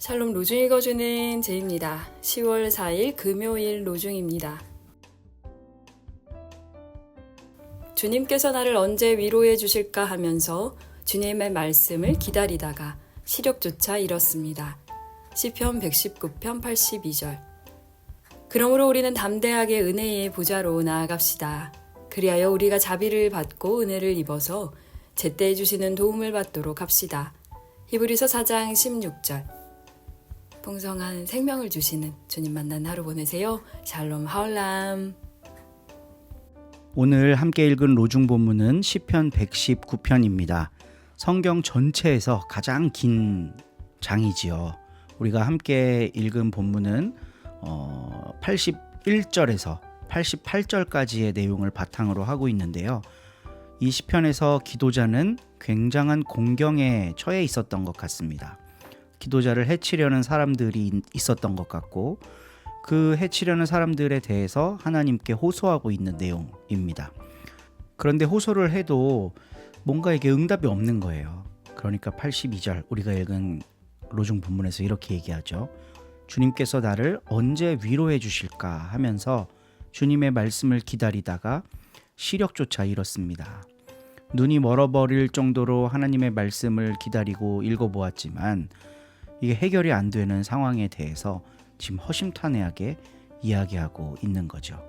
샬롬 로중 읽어주는 제입니다. 10월 4일 금요일 로중입니다. 주님께서 나를 언제 위로해 주실까 하면서 주님의 말씀을 기다리다가 시력조차 잃었습니다. 시편 119편 82절. 그러므로 우리는 담대하게 은혜의 보좌로 나아갑시다. 그리하여 우리가 자비를 받고 은혜를 입어서 제때 주시는 도움을 받도록 합시다. 히브리서 4장 16절. 풍성한 생명을 주시는 주님 만난 하루 보내세요. 샬롬 하올람. 오늘 함께 읽은 로중 본문은 시편 119편입니다. 성경 전체에서 가장 긴 장이지요. 우리가 함께 읽은 본문은 81절에서 88절까지의 내용을 바탕으로 하고 있는데요. 이 시편에서 기도자는 굉장한 공경에 처해 있었던 것 같습니다. 기도자를 해치려는 사람들이 있었던 것 같고 그 해치려는 사람들에 대해서 하나님께 호소하고 있는 내용입니다. 그런데 호소를 해도 뭔가 이게 응답이 없는 거예요. 그러니까 82절 우리가 읽은 로중 본문에서 이렇게 얘기하죠. 주님께서 나를 언제 위로해 주실까 하면서 주님의 말씀을 기다리다가 시력조차 잃었습니다. 눈이 멀어버릴 정도로 하나님의 말씀을 기다리고 읽어보았지만 이게 해결이 안 되는 상황에 대해서 지금 허심탄회하게 이야기하고 있는 거죠.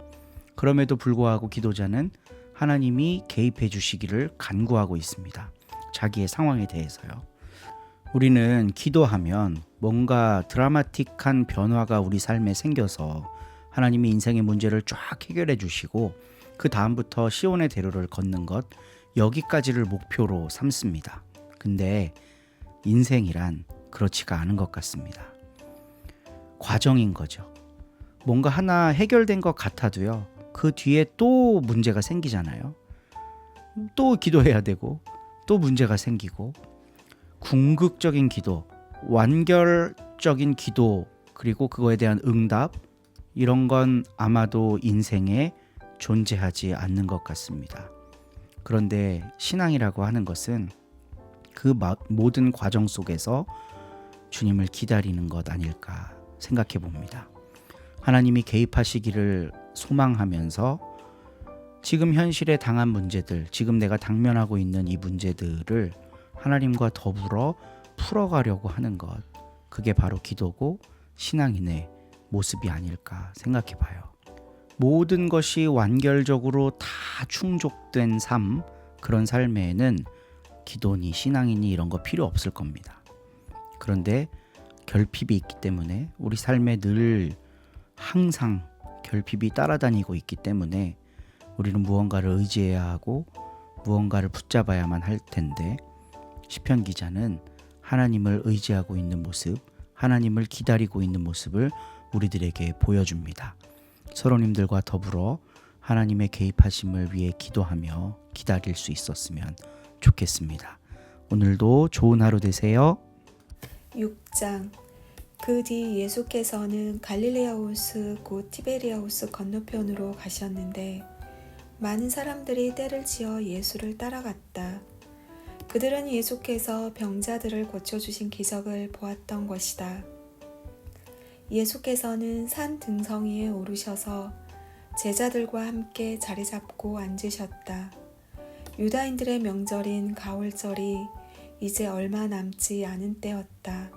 그럼에도 불구하고 기도자는 하나님이 개입해 주시기를 간구하고 있습니다. 자기의 상황에 대해서요. 우리는 기도하면 뭔가 드라마틱한 변화가 우리 삶에 생겨서 하나님이 인생의 문제를 쫙 해결해 주시고 그 다음부터 시온의 대로를 걷는 것 여기까지를 목표로 삼습니다. 근데 인생이란 그렇지가 않은 것 같습니다. 과정인 거죠. 뭔가 하나 해결된 것 같아도요. 그 뒤에 또 문제가 생기잖아요. 또 기도해야 되고 또 문제가 생기고 궁극적인 기도, 완결적인 기도 그리고 그거에 대한 응답 이런 건 아마도 인생에 존재하지 않는 것 같습니다. 그런데 신앙이라고 하는 것은 그 모든 과정 속에서 주님을 기다리는 것 아닐까 생각해 봅니다. 하나님이 개입하시기를 소망하면서 지금 현실에 당한 문제들, 지금 내가 당면하고 있는 이 문제들을 하나님과 더불어 풀어가려고 하는 것, 그게 바로 기도고 신앙인의 모습이 아닐까 생각해 봐요. 모든 것이 완결적으로 다 충족된 삶, 그런 삶에는 기도니 신앙이니 이런 거 필요 없을 겁니다. 그런데 결핍이 있기 때문에 우리 삶에 늘 항상 결핍이 따라다니고 있기 때문에 우리는 무언가를 의지해야 하고 무언가를 붙잡아야만 할 텐데 시편 기자는 하나님을 의지하고 있는 모습, 하나님을 기다리고 있는 모습을 우리들에게 보여줍니다. 서로님들과 더불어 하나님의 개입하심을 위해 기도하며 기다릴 수 있었으면 좋겠습니다. 오늘도 좋은 하루 되세요. 6장. 그 뒤 예수께서는 갈릴레아 호수 곧 티베리아 호수 건너편으로 가셨는데 많은 사람들이 떼를 지어 예수를 따라갔다. 그들은 예수께서 병자들을 고쳐주신 기적을 보았던 것이다. 예수께서는 산 등성이에 오르셔서 제자들과 함께 자리 잡고 앉으셨다. 유다인들의 명절인 가을절이 이제 얼마 남지 않은 때였다.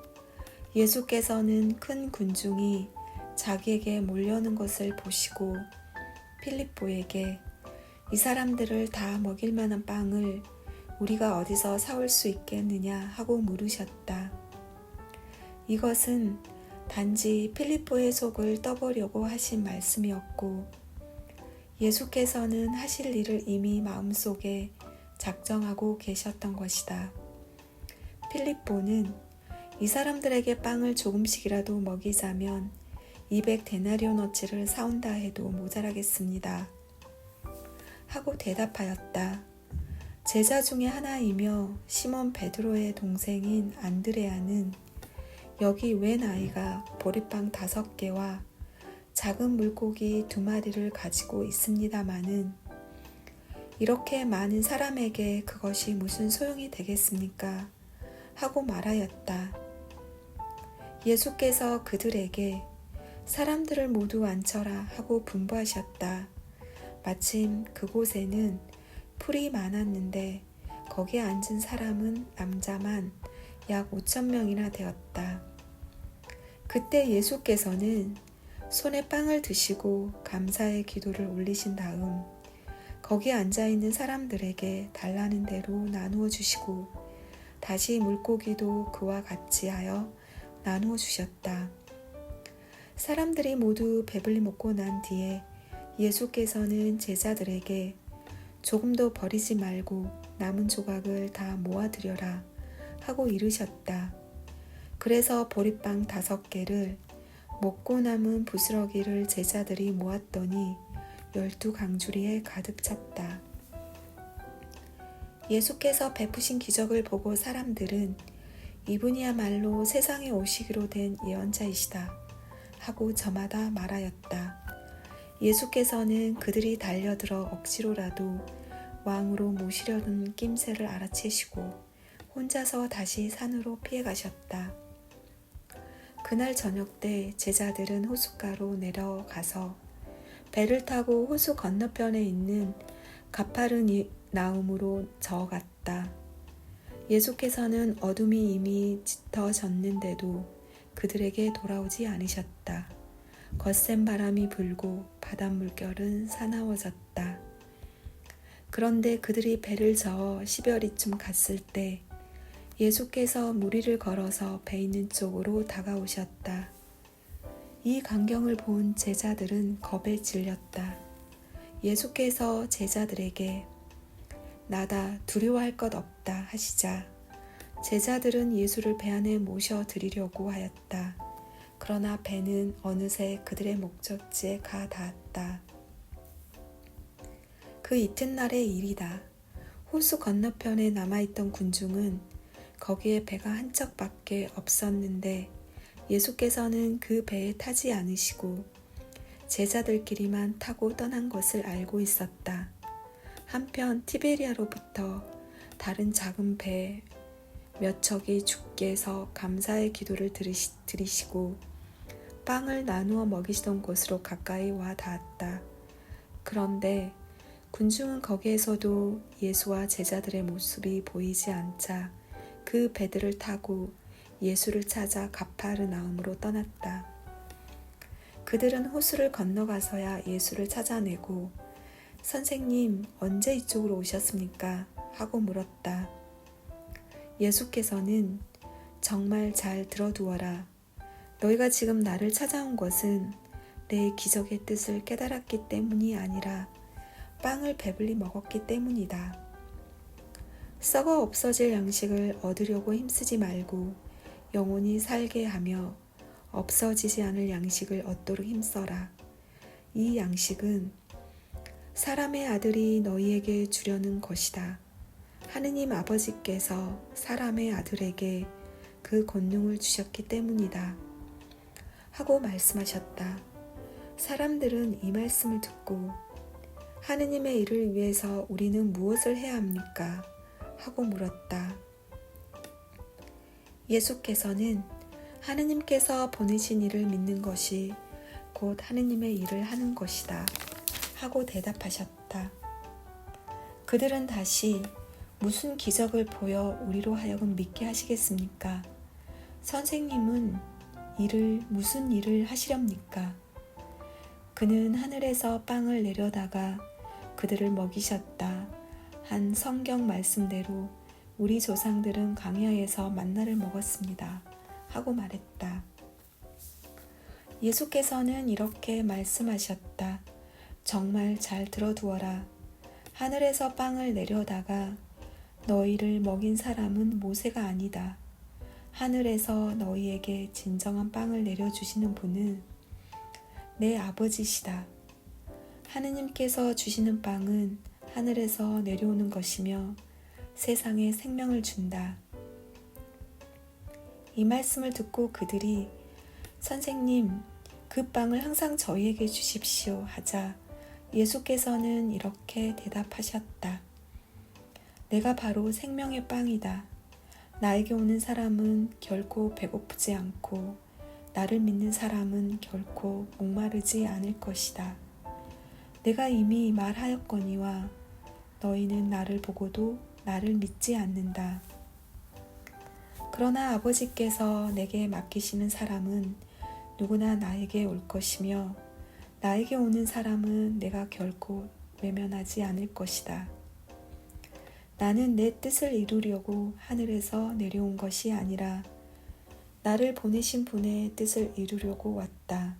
예수께서는 큰 군중이 자기에게 몰려오는 것을 보시고 필립보에게 이 사람들을 다 먹일 만한 빵을 우리가 어디서 사올 수 있겠느냐 하고 물으셨다. 이것은 단지 필립보의 속을 떠보려고 하신 말씀이었고 예수께서는 하실 일을 이미 마음속에 작정하고 계셨던 것이다. 필립보는 이 사람들에게 빵을 조금씩이라도 먹이자면 200데나리오너치를 사온다 해도 모자라겠습니다. 하고 대답하였다. 제자 중에 하나이며 시몬 베드로의 동생인 안드레아는 여기 웬 아이가 보리빵 5개와 작은 물고기 2마리를 가지고 있습니다마는 이렇게 많은 사람에게 그것이 무슨 소용이 되겠습니까? 하고 말하였다. 예수께서 그들에게 사람들을 모두 앉혀라 하고 분부하셨다. 마침 그곳에는 풀이 많았는데 거기에 앉은 사람은 남자만 약 5,000명이나 되었다. 그때 예수께서는 손에 빵을 드시고 감사의 기도를 올리신 다음 거기에 앉아있는 사람들에게 달라는 대로 나누어 주시고 다시 물고기도 그와 같이 하여 나누어 주셨다. 사람들이 모두 배불리 먹고 난 뒤에 예수께서는 제자들에게 조금도 버리지 말고 남은 조각을 다 모아드려라 하고 이르셨다. 그래서 보리빵 5개를 먹고 남은 부스러기를 제자들이 모았더니 12강주리에 가득 찼다. 예수께서 베푸신 기적을 보고 사람들은 이분이야말로 세상에 오시기로 된 예언자이시다 하고 저마다 말하였다. 예수께서는 그들이 달려들어 억지로라도 왕으로 모시려는 낌새를 알아채시고 혼자서 다시 산으로 피해가셨다. 그날 저녁 때 제자들은 호숫가로 내려가서 배를 타고 호수 건너편에 있는 가파르나움으로 저어갔다. 예수께서는 어둠이 이미 짙어졌는데도 그들에게 돌아오지 않으셨다. 거센 바람이 불고 바닷물결은 사나워졌다. 그런데 그들이 배를 저어 시별이쯤 갔을 때 예수께서 무리를 걸어서 배 있는 쪽으로 다가오셨다. 이 광경을 본 제자들은 겁에 질렸다. 예수께서 제자들에게 나다 두려워할 것 없다 하시자 제자들은 예수를 배 안에 모셔 드리려고 하였다. 그러나 배는 어느새 그들의 목적지에 가 닿았다. 그 이튿날의 일이다. 호수 건너편에 남아있던 군중은 거기에 배가 한 척밖에 없었는데 예수께서는 그 배에 타지 않으시고 제자들끼리만 타고 떠난 것을 알고 있었다. 한편 티베리아로부터 다른 작은 배 몇 척이 주께서 감사의 기도를 들으시고 빵을 나누어 먹이시던 곳으로 가까이 와 닿았다. 그런데 군중은 거기에서도 예수와 제자들의 모습이 보이지 않자 그 배들을 타고 예수를 찾아 가파르나움으로 떠났다. 그들은 호수를 건너가서야 예수를 찾아내고 선생님, 언제 이쪽으로 오셨습니까? 하고 물었다. 예수께서는 정말 잘 들어두어라. 너희가 지금 나를 찾아온 것은 내 기적의 뜻을 깨달았기 때문이 아니라 빵을 배불리 먹었기 때문이다. 썩어 없어질 양식을 얻으려고 힘쓰지 말고 영원히 살게 하며 없어지지 않을 양식을 얻도록 힘써라. 이 양식은 사람의 아들이 너희에게 주려는 것이다. 하느님 아버지께서 사람의 아들에게 그 권능을 주셨기 때문이다. 하고 말씀하셨다. 사람들은 이 말씀을 듣고 하느님의 일을 위해서 우리는 무엇을 해야 합니까? 하고 물었다. 예수께서는 하느님께서 보내신 일을 믿는 것이 곧 하느님의 일을 하는 것이다. 하고 대답하셨다. 그들은 다시 무슨 기적을 보여 우리로 하여금 믿게 하시겠습니까? 선생님은 무슨 일을 하시렵니까? 그는 하늘에서 빵을 내려다가 그들을 먹이셨다. 한 성경 말씀대로 우리 조상들은 광야에서 만나를 먹었습니다. 하고 말했다. 예수께서는 이렇게 말씀하셨다. 정말 잘 들어두어라. 하늘에서 빵을 내려다가 너희를 먹인 사람은 모세가 아니다. 하늘에서 너희에게 진정한 빵을 내려주시는 분은 내 아버지시다. 하느님께서 주시는 빵은 하늘에서 내려오는 것이며 세상에 생명을 준다. 이 말씀을 듣고 그들이 선생님, 그 빵을 항상 저희에게 주십시오 하자 예수께서는 이렇게 대답하셨다. 내가 바로 생명의 빵이다. 나에게 오는 사람은 결코 배고프지 않고 나를 믿는 사람은 결코 목마르지 않을 것이다. 내가 이미 말하였거니와 너희는 나를 보고도 나를 믿지 않는다. 그러나 아버지께서 내게 맡기시는 사람은 누구나 나에게 올 것이며 나에게 오는 사람은 내가 결코 외면하지 않을 것이다. 나는 내 뜻을 이루려고 하늘에서 내려온 것이 아니라 나를 보내신 분의 뜻을 이루려고 왔다.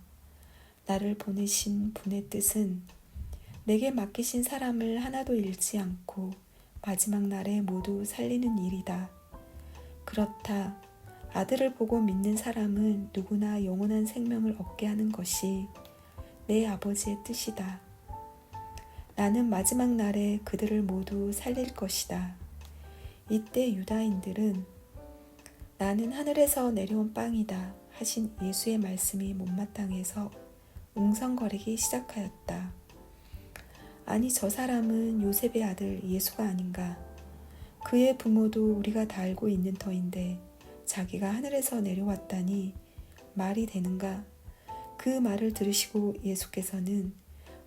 나를 보내신 분의 뜻은 내게 맡기신 사람을 하나도 잃지 않고 마지막 날에 모두 살리는 일이다. 그렇다. 아들을 보고 믿는 사람은 누구나 영원한 생명을 얻게 하는 것이 내 아버지의 뜻이다. 나는 마지막 날에 그들을 모두 살릴 것이다. 이때 유다인들은 나는 하늘에서 내려온 빵이다 하신 예수의 말씀이 못마땅해서 웅성거리기 시작하였다. 아니, 저 사람은 요셉의 아들 예수가 아닌가? 그의 부모도 우리가 다 알고 있는 터인데 자기가 하늘에서 내려왔다니 말이 되는가? 그 말을 들으시고 예수께서는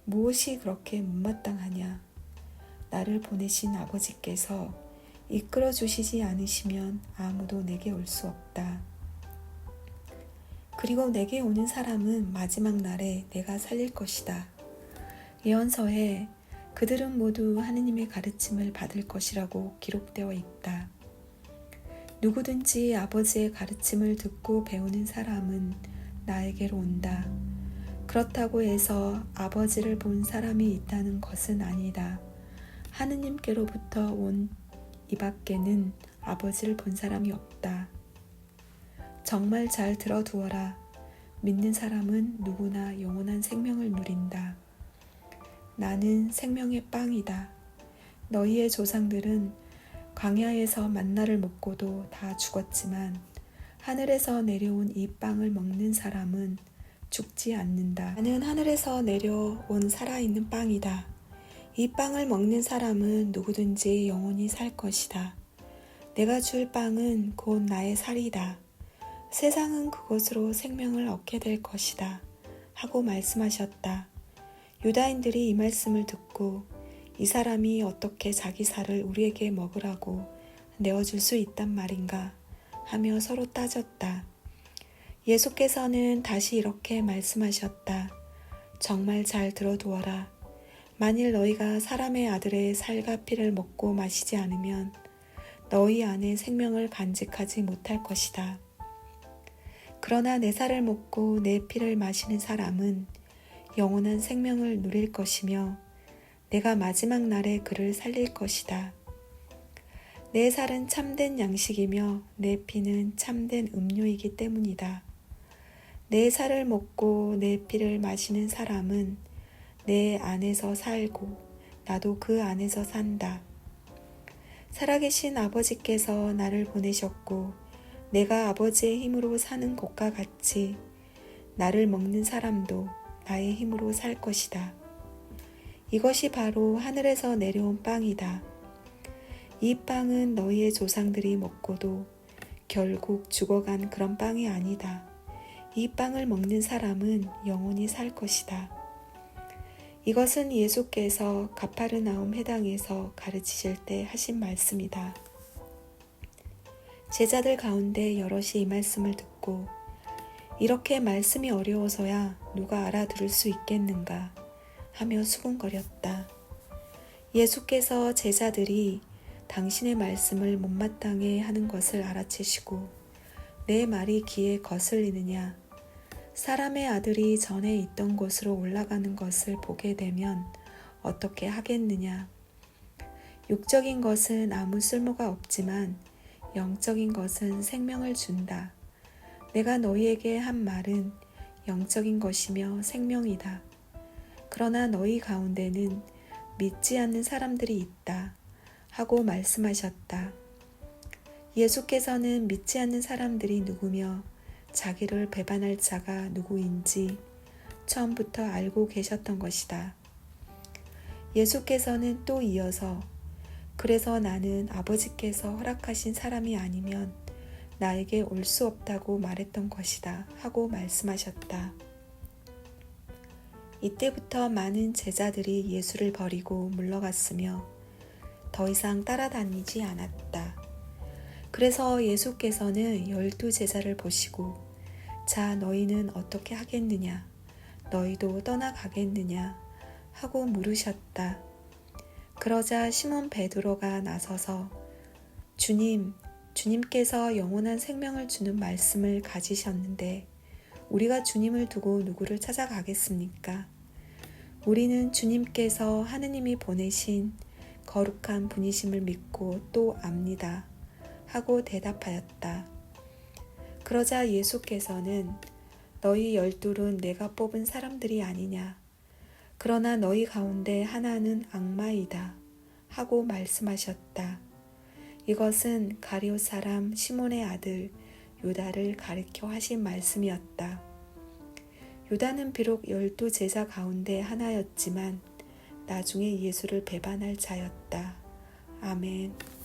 무엇이 그렇게 못마땅하냐? 나를 보내신 아버지께서 이끌어 주시지 않으시면 아무도 내게 올 수 없다. 그리고 내게 오는 사람은 마지막 날에 내가 살릴 것이다. 예언서에 그들은 모두 하느님의 가르침을 받을 것이라고 기록되어 있다. 누구든지 아버지의 가르침을 듣고 배우는 사람은 나에게로 온다. 그렇다고 해서 아버지를 본 사람이 있다는 것은 아니다. 하느님께로부터 온 이밖에는 아버지를 본 사람이 없다. 정말 잘 들어두어라. 믿는 사람은 누구나 영원한 생명을 누린다. 나는 생명의 빵이다. 너희의 조상들은 광야에서 만나를 먹고도 다 죽었지만 하늘에서 내려온 이 빵을 먹는 사람은 죽지 않는다. 나는 하늘에서 내려온 살아있는 빵이다. 이 빵을 먹는 사람은 누구든지 영원히 살 것이다. 내가 줄 빵은 곧 나의 살이다. 세상은 그것으로 생명을 얻게 될 것이다. 하고 말씀하셨다. 유다인들이 이 말씀을 듣고 이 사람이 어떻게 자기 살을 우리에게 먹으라고 내어줄 수 있단 말인가 하며 서로 따졌다. 예수께서는 다시 이렇게 말씀하셨다. 정말 잘 들어두어라. 만일 너희가 사람의 아들의 살과 피를 먹고 마시지 않으면 너희 안에 생명을 간직하지 못할 것이다. 그러나 내 살을 먹고 내 피를 마시는 사람은 영원한 생명을 누릴 것이며 내가 마지막 날에 그를 살릴 것이다. 내 살은 참된 양식이며 내 피는 참된 음료이기 때문이다. 내 살을 먹고 내 피를 마시는 사람은 내 안에서 살고 나도 그 안에서 산다. 살아계신 아버지께서 나를 보내셨고 내가 아버지의 힘으로 사는 것과 같이 나를 먹는 사람도 나의 힘으로 살 것이다. 이것이 바로 하늘에서 내려온 빵이다. 이 빵은 너희의 조상들이 먹고도 결국 죽어간 그런 빵이 아니다. 이 빵을 먹는 사람은 영원히 살 것이다. 이것은 예수께서 가파르나움 회당에서 가르치실 때 하신 말씀이다. 제자들 가운데 여럿이 이 말씀을 듣고 이렇게 말씀이 어려워서야 누가 알아들을 수 있겠는가 하며 수군거렸다. 예수께서 제자들이 당신의 말씀을 못마땅해 하는 것을 알아채시고 내 말이 귀에 거슬리느냐? 사람의 아들이 전에 있던 곳으로 올라가는 것을 보게 되면 어떻게 하겠느냐? 육적인 것은 아무 쓸모가 없지만 영적인 것은 생명을 준다. 내가 너희에게 한 말은 영적인 것이며 생명이다. 그러나 너희 가운데는 믿지 않는 사람들이 있다. 하고 말씀하셨다. 예수께서는 믿지 않는 사람들이 누구며 자기를 배반할 자가 누구인지 처음부터 알고 계셨던 것이다. 예수께서는 또 이어서 그래서 나는 아버지께서 허락하신 사람이 아니면 나에게 올 수 없다고 말했던 것이다 하고 말씀하셨다. 이때부터 많은 제자들이 예수를 버리고 물러갔으며 더 이상 따라다니지 않았다. 그래서 예수께서는 12 제자를 보시고 자, 너희는 어떻게 하겠느냐? 너희도 떠나가겠느냐? 하고 물으셨다. 그러자 시몬 베드로가 나서서 주님께서 영원한 생명을 주는 말씀을 가지셨는데 우리가 주님을 두고 누구를 찾아가겠습니까? 우리는 주님께서 하느님이 보내신 거룩한 분이심을 믿고 또 압니다. 하고 대답하였다. 그러자 예수께서는 너희 12은 내가 뽑은 사람들이 아니냐. 그러나 너희 가운데 하나는 악마이다. 하고 말씀하셨다. 이것은 가룟 사람 시몬의 아들 유다를 가리켜 하신 말씀이었다. 유다는 비록 12 제자 가운데 하나였지만 나중에 예수를 배반할 자였다. 아멘.